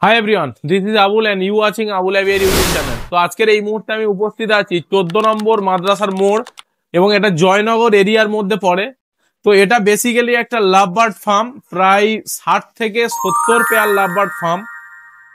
High everyone, this is Abul and you watching Abul এভিয়ার YouTube channel. তো আজকের এই মুহূর্তে আমি উপস্থিত আছি 14 নম্বর মাদ্রাসার মোড় এবং এটা জয়নগর এরিয়ার মধ্যে পড়ে। তো এটা বেসিক্যালি একটা লাভ বার্ড ফার্ম, প্রায় 60 থেকে 70 পেয়ার লাভ বার্ড ফার্ম।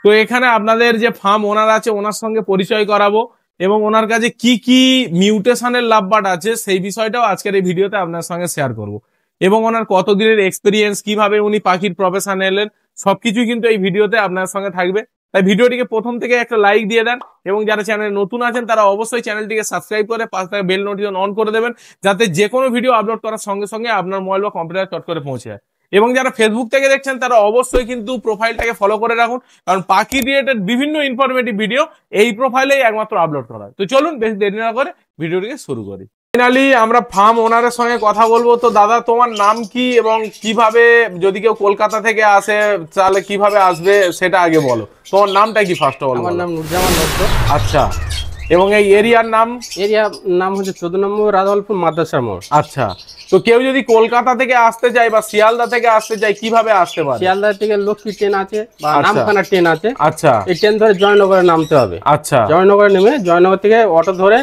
তো এখানে আপনাদের যে ফার্ম ওনার আছে ওনার সঙ্গে পরিচয় করাবো এবং ওনার কাছে কি কি মিউটেশনের লাভ বার্ড আছে সেই বিষয়টাও আজকের এই ভিডিওতে আপনার সঙ্গে শেয়ার করব এবং ওনার কতদিনের এক্সপিরিয়েন্স, কিভাবে উনি পাখির প্রফেশন এলেন, সবকিছুই কিন্তু এই ভিডিওতে আপনার সঙ্গে থাকবে। তাই ভিডিওটিকে প্রথম থেকে একটা লাইক দিয়ে দেন এবং যারা চ্যানেলে নতুন আছেন তারা অবশ্যই চ্যানেলটিকে সাবস্ক্রাইব করে পাশে থাকা বেল নোটিফিকেশন অন করে দেবেন, যাতে যে কোনো ভিডিও আপলোড করার সঙ্গে সঙ্গে আপনার মোবাইল বা কম্পিউটার চট করে পৌঁছে যায়। এবং যারা ফেসবুক থেকে দেখছেন তারা অবশ্যই কিন্তু প্রোফাইলটাকে ফলো করে রাখুন, কারণ পাখি রিলেটেড বিভিন্ন ইনফরমেটিভ ভিডিও এই প্রোফাইলেই একমাত্র আপলোড করা হয়। তো চলুন বেশি দেরি না করে ভিডিওটিকে শুরু করি। ফাইনালি আমরা ফার্ম ওনারের সঙ্গে কথা বলবো। তো দাদা, তোমার নাম কি এবং কিভাবে, যদি কেউ কলকাতা থেকে আসে তাহলে কিভাবে আসবে সেটা আগে বলো। তোমার নামটা কি ফার্স্ট অফ অল? আমার নাম নুরজামান দত্ত। আচ্ছা, এবং এই এরিয়ার নাম? এরিয়ার নাম হচ্ছে 14 নম্বর রাধালপুর মাদ্রাসা মোড়। আচ্ছা, তো কেউ যদি কলকাতা থেকে আসতে চায় বা শিয়ালদা থেকে আসতে চায় কিভাবে আসতে পারে? শিয়ালদা থেকে লক্ষ্মী ট্রেন আছে বা নামখানা ট্রেন আছে। আচ্ছা, এই ট্রেন ধরে জয়নগরে নামতে হবে। আচ্ছা, জয়নগরে নেমে জয়নগর থেকে অটো ধরে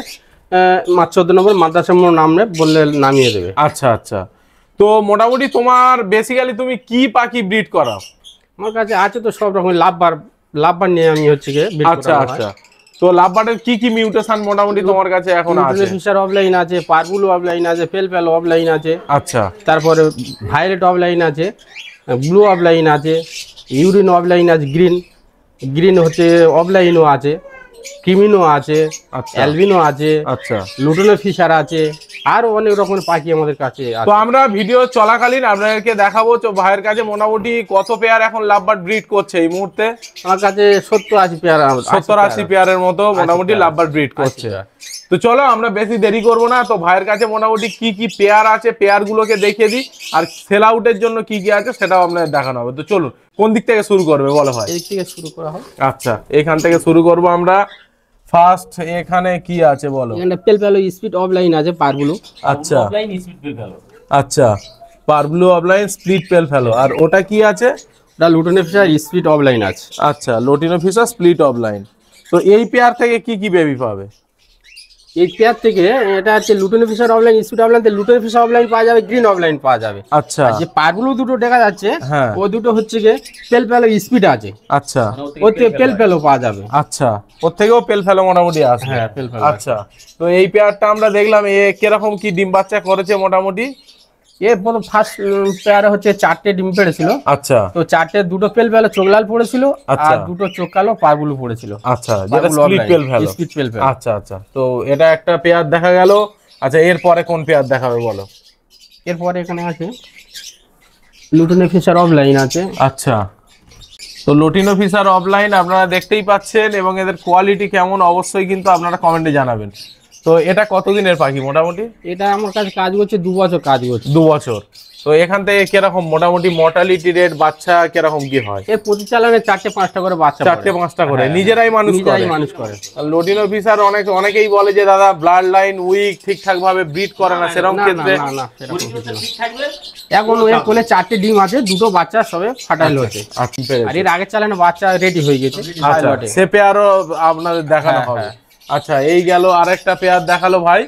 14 নম্বর মাদ্রাসা মোড় নামলে বললে নামিয়ে দেবে। আচ্ছা আচ্ছা। তো মোটামুটি তোমার বেসিক্যালি তুমি কি পাখি ব্রিড করাও? আমার কাছে আছে তো সব রকম লাভবার নিয়ে আমি হচ্ছে গিয়ে ব্রিড করা। আচ্ছা আচ্ছা। তো লাভবার্ডের কি কি মিউটেশন মোটামুটি তোমার কাছে এখন আছে? ফিশার অফলাইন আছে, পারবুল অফলাইন আছে, পেল অফলাইন আছে। আচ্ছা, তারপরে ভায়োলেট অফলাইন আছে, ব্লু অফলাইন আছে, ইউরিন অফলাইন আছে, গ্রিন হচ্ছে অফলাইনও আছে, ক্রিমিনো আছে, অ্যালবিনো আছে, আচ্ছা, লুটনো ফিশার আছে, আরো অনেক রকমের পাখি আমাদের কাছে আছে। তো আমরা ভিডিও চলাকালীন আপনাদেরকে দেখাবো তো ভাইয়ের কাছে মোটামুটি কত পেয়ার এখন লাভবার্ড ব্রিড করছে এই মুহূর্তে। আমার কাছে 70-80 পেয়ার, 70-80 পেয়ারের মতো মোটামুটি লাভবার্ড ব্রিড করছে। তো চলো আমরা বেশি দেরি করবো না, তো ভাইয়ের কাছে মোটামুটি কি কি পেয়ার আছে পেয়ার গুলোকে দেখিয়ে দিই, আর সেল আউটের জন্য কি কি আছে সেটাও আপনাদের দেখানো হবে। তো চলুন, কোন দিক থেকে শুরু করবে বলো ভাই? এই দিক থেকে শুরু করা হয়। আচ্ছা, এখান থেকে শুরু করবো আমরা। ফার্স্ট এখানে কি আছে বলো? এখানে পেল স্পিড অফলাইন আছে, পারগুলো। আচ্ছা, আচ্ছা, পারব্লু অফলাইন স্প্লিট পেল ফেলো। আর ওটা কি আছে? ওটা লুটনো ফিশার স্পিড অফলাইন আছে। আচ্ছা, লোটিনো ফিশার স্প্লিট অফলাইন। তো এই পেয়ার থেকে কি কি বেবি পাবে? এই পেয়ার থেকে এটা হচ্ছে লুটনো ফিশার অফলাইন স্পিড অফলাইন, লুটনো ফিশার অফলাইন পাওয়া যাবে, গ্রিন অফলাইন পাওয়া যাবে। আচ্ছা, যে পারগুলো দুটো দেখা যাচ্ছে ও দুটো হচ্ছে গিয়ে পেল স্পিড আছে। আচ্ছা, ওর থেকে পেল পাওয়া যাবে। আচ্ছা, ওর থেকেও পেল ফেলো মোটামুটি আছে। হ্যাঁ, পেল। আচ্ছা, তো এই পেয়ারটা আমরা দেখলাম এ কিরকম কি ডিম বাচ্চা করেছে মোটামুটি? এর প্রথম ফার্স্ট পেয়ারে হচ্ছে 4টে ডিম পেড়েছিল। আচ্ছা, তো 4টে দুটো পেল চোখ লাল পড়েছিল আর দুটো চোখ কালো পারগুলো পড়েছিল। আচ্ছা, যেটা স্প্লিট পেল ফেলো। আচ্ছা আচ্ছা, তো এটা একটা পেয়ার দেখা গেল। আচ্ছা, এরপরে কোন পেয়ার দেখাবে বলো? এরপরে এখানে আছে লুটনো ফিশার অফলাইন আছে। আচ্ছা, তো লোটিনো ফিশার অফলাইন আপনারা দেখতেই পাচ্ছেন এবং এদের কোয়ালিটি কেমন অবশ্যই কিন্তু আপনারা কমেন্টে জানাবেন। তো এটা কতদিনের পাখি মোটামুটি? এটা আমার কাছে কাজ করছে 2 বছর কাজ করছে। 2 বছর। তো এখান থেকে কিরকম মোটামুটি মর্টালিটি রেট, বাচ্চা কিরকম কি হয়? এর প্রতি চালানে 4-5টা করে বাচ্চা, 4-5টা করে নিজেরাই মানুষ করে। লোটিনো ফিশার অনেকেই বলে যে দাদা ব্লাড লাইন উইক, ঠিকঠাক ভাবে ব্রিড করে না, সেরকম ক্ষেত্রে এখন এর কোলে 4টে ডিম আছে, দুটো বাচ্চা সবে ফাটাইল হচ্ছে। আর এর আগের চালানে বাচ্চা রেডি হয়ে গেছে। সে পেয়ারও আপনাদের দেখানো হবে। আচ্ছা, এই গেল আরেকটা পেয়ার দেখালো ভাই।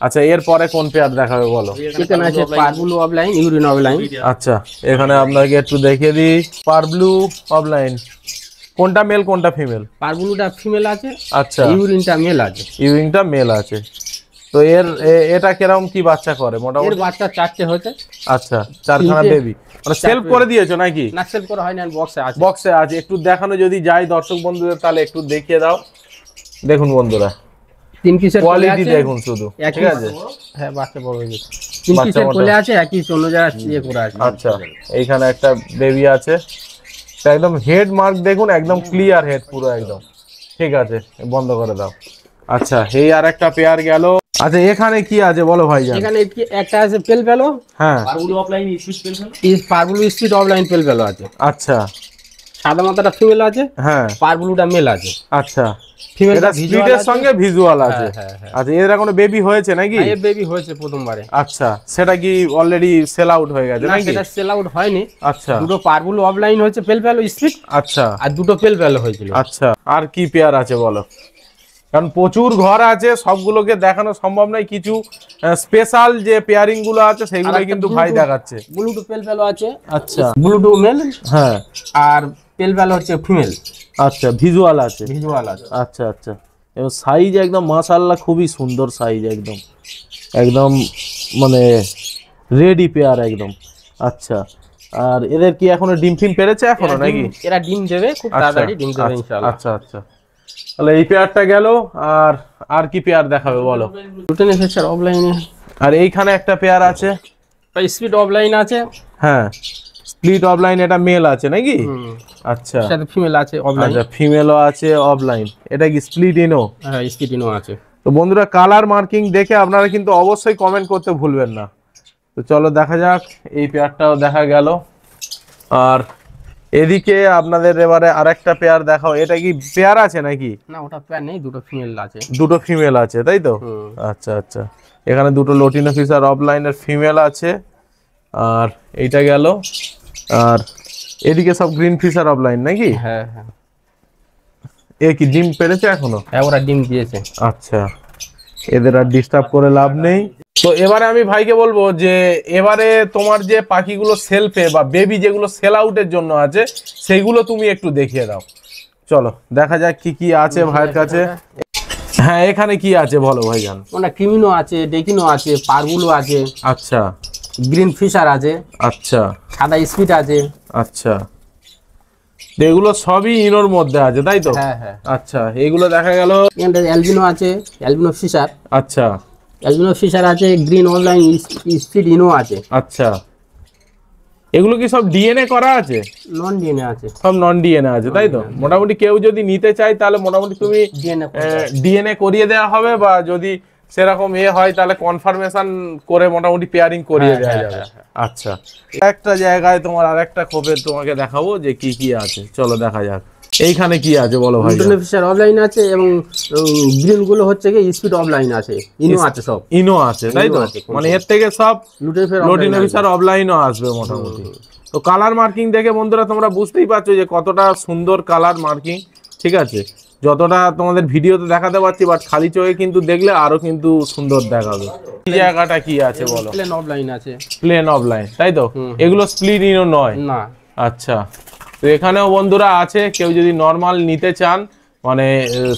আচ্ছা, এরপরে কোন পেয়ার দেখাবে বলো? এখানে আছে পারব্লু অফলাইন, ইউরিন অফলাইন। আচ্ছা, এখানে আপনাকে একটু দেখিয়ে দিই পারব্লু অফলাইন। কোনটা মেল কোনটা ফিমেল? পারব্লুটা ফিমেল আছে। আচ্ছা, ইউরিনটা মেল আছে। ইউরিনটা মেল আছে। তো এটা কিরকম কি বাচ্চা করে মোটামুটি? এর বাচ্চা 4টে হচ্ছে। আচ্ছা, 4খানা বেবি। মানে সেলফ করে দিয়েছো নাকি? না, সেলফ করা হয়নি, বক্সে আছে। বক্সে আছে, একটু দেখানো যদি যায় দর্শক বন্ধুদের তাহলে একটু দেখিয়ে দাও। দেখুন বন্ধুরা, 3 পিসের কোয়ালিটি দেখুন শুধু, ঠিক আছে? হ্যাঁ, বাচ্চা বড় হয়ে গেছে। 3 পিসের কোলে আছে, একই অন্য জায়গায় ইয়ে করে আছে। আচ্ছা, এইখানে একটা বেবি আছে, একদম হেড মার্ক দেখুন, একদম ক্লিয়ার হেড পুরো একদম, ঠিক আছে? বন্ধ করে দাও। আচ্ছা, এই আর একটা পেয়ার গেল। আচ্ছা, এখানে কি আছে বলো ভাই? এখানে একটা আছে পেল। হ্যাঁ, পারব্লু অফলাইন স্পিড পেল আছে। আচ্ছা, সাদা মাথাটা ফিমেল আছে, হ্যাঁ পার ব্লুটা মেল আছে। আচ্ছা, ফিমেল এটা স্প্লিটের সঙ্গে ভিজুয়াল আছে। আচ্ছা, এর কোনো বেবি হয়েছে নাকি? এর বেবি হয়েছে প্রথমবারে। আচ্ছা, সেটা কি অলরেডি সেল আউট হয়ে গেছে নাকি? সেটা সেল আউট হয়নি। আচ্ছা, দুটো পার ব্লু অফলাইন হয়েছে পেল পেল স্পিড। আচ্ছা, আর দুটো পেল পেল হয়েছিল। আচ্ছা, আর কি পেয়ার আছে বলো, কারণ প্রচুর ঘর আছে, সবগুলোকে দেখানো সম্ভব নয়। কিছু স্পেশাল যে পেয়ারিং গুলো আছে সেগুলো কিন্তু ভাই দেখাচ্ছে। ব্লুটু পেল পেল আছে। আচ্ছা, ব্লুটু মেল, হ্যাঁ, আর পেল পেল হচ্ছে ফিমেল। আচ্ছা, ভিজুয়াল আছে, ভিজুয়াল আছে। আচ্ছা আচ্ছা, এবং সাইজ একদম মাশাআল্লাহ খুবই সুন্দর সাইজ, একদম একদম মানে রেডি পেয়ার একদম। আচ্ছা, আর এদের কি এখনো ডিম ফিম পেরেছে এখনো নাকি? এরা ডিম দেবে খুব তাড়াতাড়ি, ডিম দেবে ইনশাআল্লাহ। আচ্ছা আচ্ছা, তাহলে এই পেয়ারটা গেল। আর কি পেয়ার দেখাবে বলো? লুটেন এফেক্সার অফলাইনে। আর এইখানে একটা পেয়ার আছে, স্পিড অফলাইন আছে। হ্যাঁ, স্প্লিট অফলাইন, এটা মেল আছে নাকি? আচ্ছা, সাথে ফিমেল আছে অফলাইন। আচ্ছা, ফিমেলও আছে অফলাইন। এটা কি স্প্লিট ইনো? হ্যাঁ, স্পিড ইনো আছে। তো বন্ধুরা, কালার মার্কিং দেখে আপনারা কিন্তু অবশ্যই কমেন্ট করতে ভুলবেন না। তো চলো দেখা যাক, এই পেয়ারটাও দেখা গেল। আর এদিকে আপনাদের এবারে আরেকটা পেয়ার দেখাও। এটা কি পেয়ার আছে নাকি? না, ওটা পেয়ার নেই, দুটো ফিমেল আছে। দুটো ফিমেল আছে তাই তো? আচ্ছা আচ্ছা, এখানে দুটো লটিনো ফিশার অফলাইনের ফিমেল আছে। আর এইটা গেল। আর এদিকে সব গ্রিন ফিশার অফলাইন নাকি? হ্যাঁ হ্যাঁ। এ কি ডিম পেড়েছে এখনো? হ্যাঁ, ওরা ডিম দিয়েছে। আচ্ছা, এদের আর ডিস্টার্ব করে লাভ নেই। তো এবারে আমি ভাইকে বলবো যে এবারে তোমার যে পাখিগুলো সেলফে বা বেবি যেগুলো সেল আউটের জন্য আছে সেইগুলো তুমি একটু দেখিয়ে দাও। চলো দেখা যাক কি কি আছে ভাইয়ের কাছে। হ্যাঁ, এখানে কি আছে বলো ভাইজান? ওটা ক্রিমিনো আছে, ডেকিনো আছে, পারগুলো আছে। আচ্ছা, গ্রিন ফিশার আছে। আচ্ছা, সাদা স্পিড আছে। আচ্ছা, এগুলো সবই ইনোর মধ্যে আছে তাই তো? হ্যাঁ হ্যাঁ। আচ্ছা, এগুলো দেখা গেল। অ্যালবিনো আছে, অ্যালবিনো ফিশার। আচ্ছা, অ্যালবিনো ফিশার আছে, গ্রিন অনলাইন স্পিড ইনো আছে। আচ্ছা, এগুলো কি সব ডিএনএ করা আছে? নন ডিএনএ আছে। সব নন ডিএনএ আছে তাই তো? মোটামুটি কেউ যদি নিতে চায় তাহলে মোটামুটি তুমি ডিএনএ করিয়ে দেওয়া হবে, বা যদি সেরকম হয় তাহলে কনফার্মেশন করে মোটামুটি পেয়ারিং করিয়ে দেওয়া যাবে। আচ্ছা, একটা জায়গায় তোমার আরেকটা খোপের তোমাকে দেখাবো যে কি কি আছে, চলো দেখা যাক। এইখানে কি আছে বলো ভাই? লুটেন ফিশার অফলাইন আছে, এবং গ্রিন গুলো হচ্ছে কি স্পিড অফলাইন আছে, ইনো আছে, সব ইনো আছে তাই তো? মানে এর থেকে সব লুটেন ফিশার অফলাইনও আসবে মোটামুটি। তো কালার মার্কিং দেখে বন্ধুরা তোমরা বুঝতেই পারছো যে কতটা সুন্দর কালার মার্কিং, ঠিক আছে? যতটা তোমাদের ভিডিওতে দেখাতে পারছি, বাট খালি চোখে কিন্তু দেখলে আরো কিন্তু সুন্দর দেখাবে। এই জায়গাটা কি আছে বলো? প্লেন অফলাইন আছে। প্লেন অফলাইন তাই তো? এগুলো স্প্লিট ইনো নয় না? আচ্ছা, তো এখানেও বন্ধুরা আছে, কেউ যদি নর্মাল নিতে চান, মানে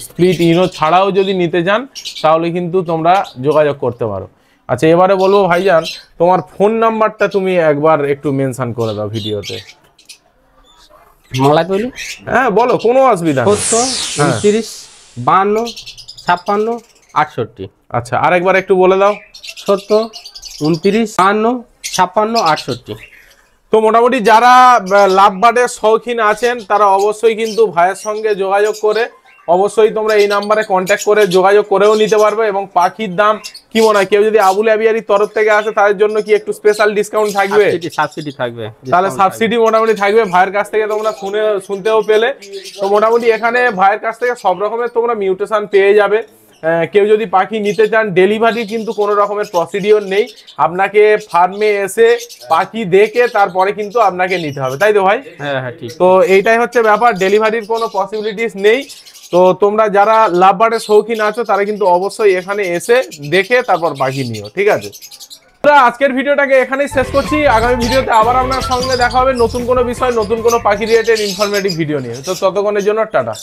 স্প্লিট ইনো ছাড়াও যদি নিতে চান তাহলে কিন্তু তোমরা যোগাযোগ করতে পারো। আচ্ছা, এবারে বলবো ভাইজান, তোমার ফোন নাম্বারটা তুমি একবার একটু মেনশন করে দাও ভিডিওতে। বাংলায় বলি? হ্যাঁ বলো, কোনো অসুবিধা নেই। 29 52 56 68। আচ্ছা, আরেকবার একটু বলে দাও। 70 29 52 56 68। তো মোটামুটি যারা লাভ বার্ডের শৌখিন আছেন তারা অবশ্যই কিন্তু ভাইয়ের সঙ্গে যোগাযোগ করে অবশ্যই তোমরা এই নাম্বারে কন্ট্যাক্ট করে যোগাযোগ করেও নিতে পারবে। এবং পাখির দাম কি মনে হয়, কেউ যদি আবুল অ্যাভিয়ারির তরফ থেকে আসে তাদের জন্য কি একটু স্পেশাল ডিসকাউন্ট থাকবে? সাবসিডি থাকবে, তাহলে সাবসিডি মোটামুটি থাকবে ভাইয়ের কাছ থেকে, তোমরা শুনতেও পেলে। তো মোটামুটি এখানে ভাইয়ের কাছ থেকে সব রকমের তোমরা মিউটেশন পেয়ে যাবে। কেউ যদি পাখি নিতে চান, ডেলিভারি কিন্তু কোনো রকমের প্রসিডিওর নেই, আপনাকে ফার্মে এসে পাখি দেখে তারপরে কিন্তু আপনাকে নিতে হবে তাই তো ভাই? হ্যাঁ হ্যাঁ, ঠিক। তো এইটাই হচ্ছে ব্যাপার, ডেলিভারির কোনো পসিবিলিটিস নেই। তো তোমরা যারা লাভ বার্ডের শৌখিন আছো তারা কিন্তু অবশ্যই এখানে এসে দেখে তারপর পাখি নিও, ঠিক আছে? আজকের ভিডিওটাকে এখানেই শেষ করছি। আগামী ভিডিওতে আবার আপনার সঙ্গে দেখা হবে নতুন কোনো বিষয়, নতুন কোনো পাখি রিলেটেড ইনফরমেটিভ ভিডিও নিয়ে। তো ততক্ষণের জন্য টাটা।